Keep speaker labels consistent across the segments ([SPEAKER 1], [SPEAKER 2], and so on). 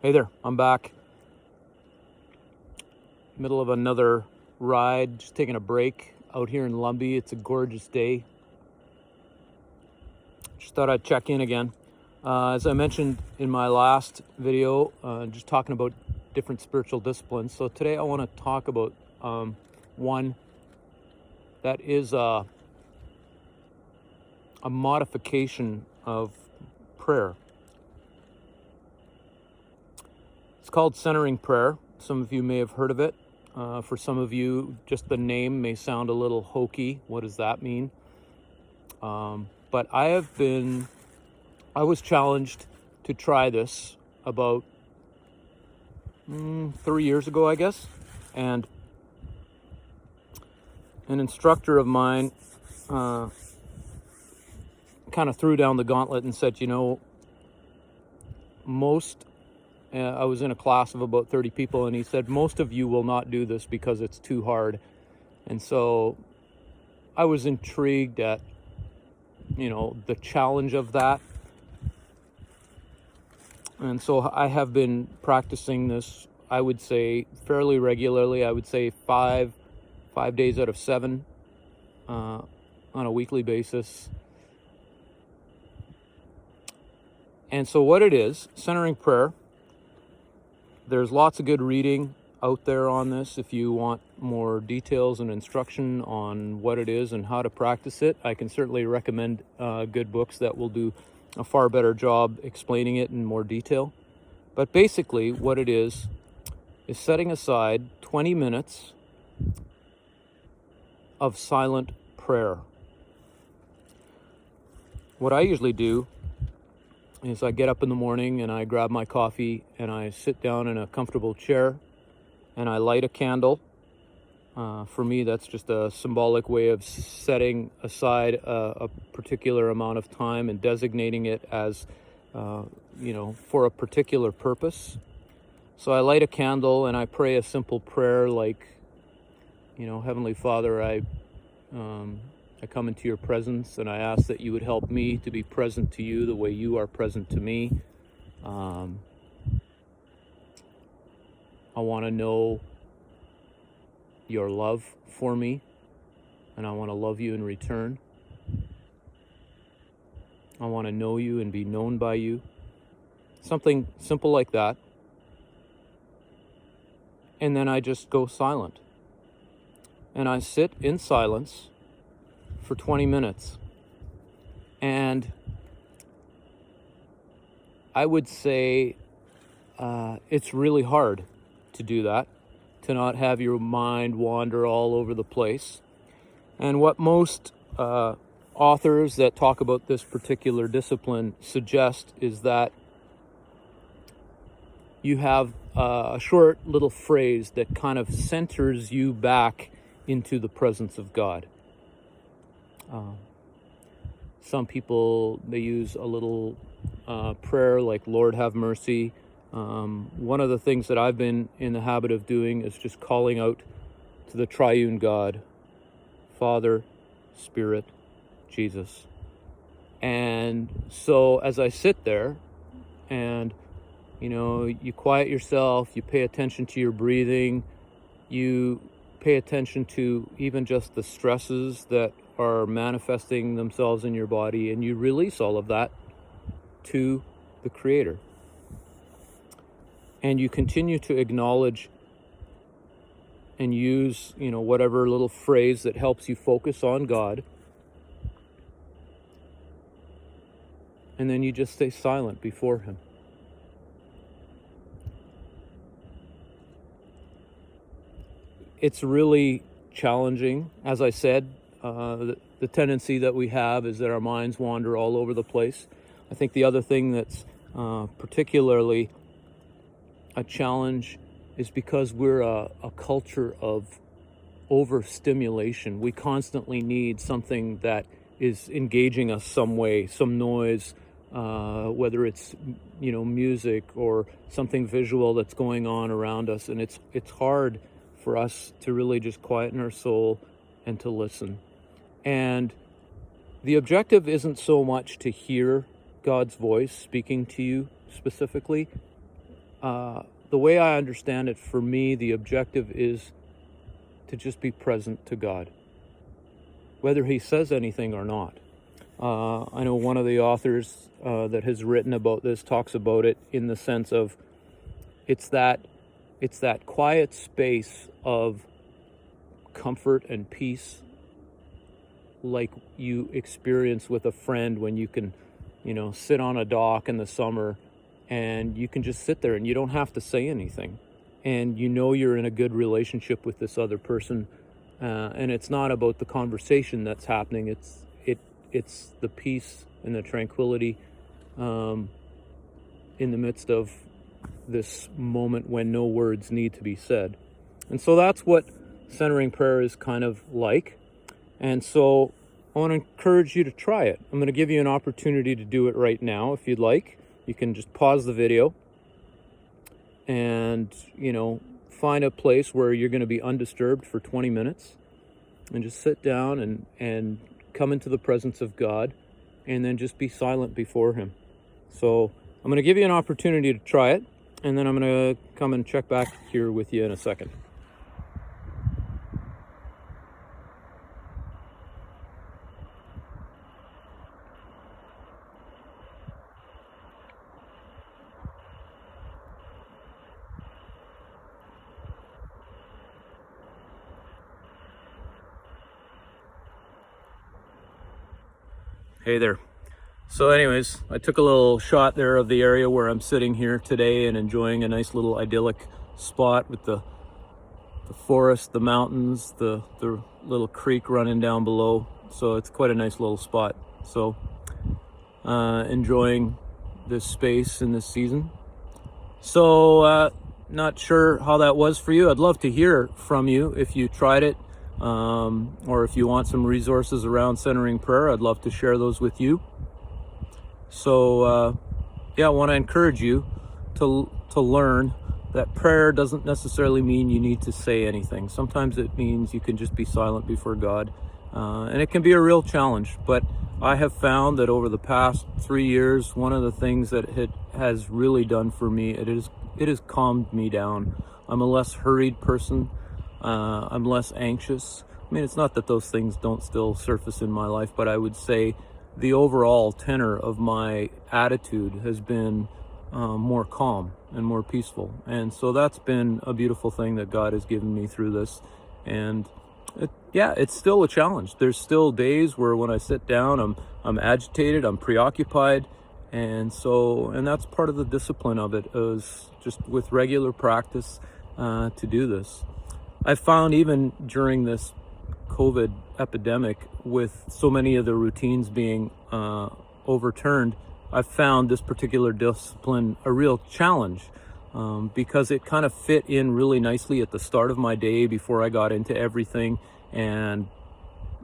[SPEAKER 1] Hey there, I'm back. Middle of another ride, just taking a break out here in Lumbee. It's a gorgeous day. Just thought I'd check in again. As I mentioned in my last video, just talking about different spiritual disciplines. So today I want to talk about one that is a modification of prayer. It's called centering prayer. Some of you may have heard of it. For some of you, just the name may sound a little hokey. What does that mean? But I was challenged to try this about 3 years ago, I guess. And an instructor of mine kind of threw down the gauntlet and said, I was in a class of about 30 people, and he said, most of you will not do this because it's too hard. And so I was intrigued at, the challenge of that. And so I have been practicing this, I would say, fairly regularly. I would say five days out of 7 on a weekly basis. And so what it is, centering prayer, there's lots of good reading out there on this. If you want more details and instruction on what it is and how to practice it, I can certainly recommend good books that will do a far better job explaining it in more detail. But basically what it is setting aside 20 minutes of silent prayer. What I usually do is I get up in the morning and I grab my coffee and I sit down in a comfortable chair and I light a candle. For me, that's just a symbolic way of setting aside a particular amount of time and designating it as, for a particular purpose. So I light a candle and I pray a simple prayer like, Heavenly Father, I come into your presence and I ask that you would help me to be present to you the way you are present to me. I want to know your love for me, and I want to love you in return. I want to know you and be known by you. Something simple like that. And then I just go silent. And I sit in silence for 20 minutes. And I would say it's really hard to do that, to not have your mind wander all over the place. And what most authors that talk about this particular discipline suggest is that you have a short little phrase that kind of centers you back into the presence of God. Some people, they use a little prayer like, Lord, have mercy. One of the things that I've been in the habit of doing is just calling out to the Triune God, Father, Spirit, Jesus. And so as I sit there and, you quiet yourself, you pay attention to your breathing, you pay attention to even just the stresses that are manifesting themselves in your body, and you release all of that to the Creator. And you continue to acknowledge and use, whatever little phrase that helps you focus on God. And then you just stay silent before Him. It's really challenging. As I said, the tendency that we have is that our minds wander all over the place. I think the other thing that's particularly a challenge is because we're a culture of overstimulation. We constantly need something that is engaging us some way, some noise, whether it's music or something visual that's going on around us, and it's hard for us to really just quieten our soul and to listen. And the objective isn't so much to hear God's voice speaking to you specifically. the way I understand it, for me, the objective is to just be present to God, whether he says anything or not. I know one of the authors that has written about this talks about it in the sense of it's that quiet space of comfort and peace, like you experience with a friend when you can, sit on a dock in the summer and you can just sit there and you don't have to say anything. And you're in a good relationship with this other person. And it's not about the conversation that's happening. It's the peace and the tranquility in the midst of this moment when no words need to be said. And so that's what centering prayer is kind of like. And so I want to encourage you to try it. I'm going to give you an opportunity to do it right now if you'd like. You can just pause the video and, find a place where you're going to be undisturbed for 20 minutes and just sit down and come into the presence of God and then just be silent before him. So I'm going to give you an opportunity to try it, and then I'm going to come and check back here with you in a second. Hey there. So anyways, I took a little shot there of the area where I'm sitting here today and enjoying a nice little idyllic spot with the forest, the mountains, the little creek running down below. So it's quite a nice little spot. So enjoying this space in this season. So not sure how that was for you. I'd love to hear from you if you tried it. Or if you want some resources around centering prayer, I'd love to share those with you. So, I want to encourage you to learn that prayer doesn't necessarily mean you need to say anything. Sometimes it means you can just be silent before God, and it can be a real challenge. But I have found that over the past 3 years, one of the things that it has really done for me, it has calmed me down. I'm a less hurried person. I'm less anxious. I mean, it's not that those things don't still surface in my life, but I would say the overall tenor of my attitude has been more calm and more peaceful. And so that's been a beautiful thing that God has given me through this. And it's still a challenge. There's still days where when I sit down, I'm agitated, I'm preoccupied. And that's part of the discipline of it, is just with regular practice to do this. I found even during this COVID epidemic, with so many of the routines being overturned, I found this particular discipline a real challenge because it kind of fit in really nicely at the start of my day before I got into everything and,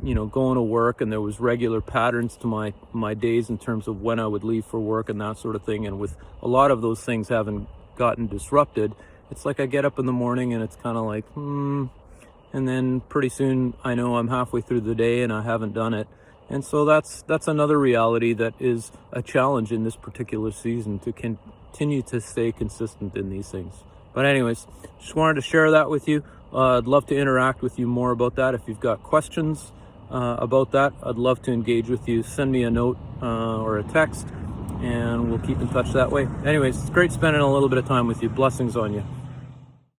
[SPEAKER 1] going to work, and there was regular patterns to my days in terms of when I would leave for work and that sort of thing. And with a lot of those things having gotten disrupted, it's like I get up in the morning and it's kind of like, and then pretty soon I know I'm halfway through the day and I haven't done it. And so that's another reality that is a challenge in this particular season, to continue to stay consistent in these things. But anyways, just wanted to share that with you. I'd love to interact with you more about that. If you've got questions about that, I'd love to engage with you. Send me a note or a text, and we'll keep in touch that way. Anyways, it's great spending a little bit of time with you. Blessings on you.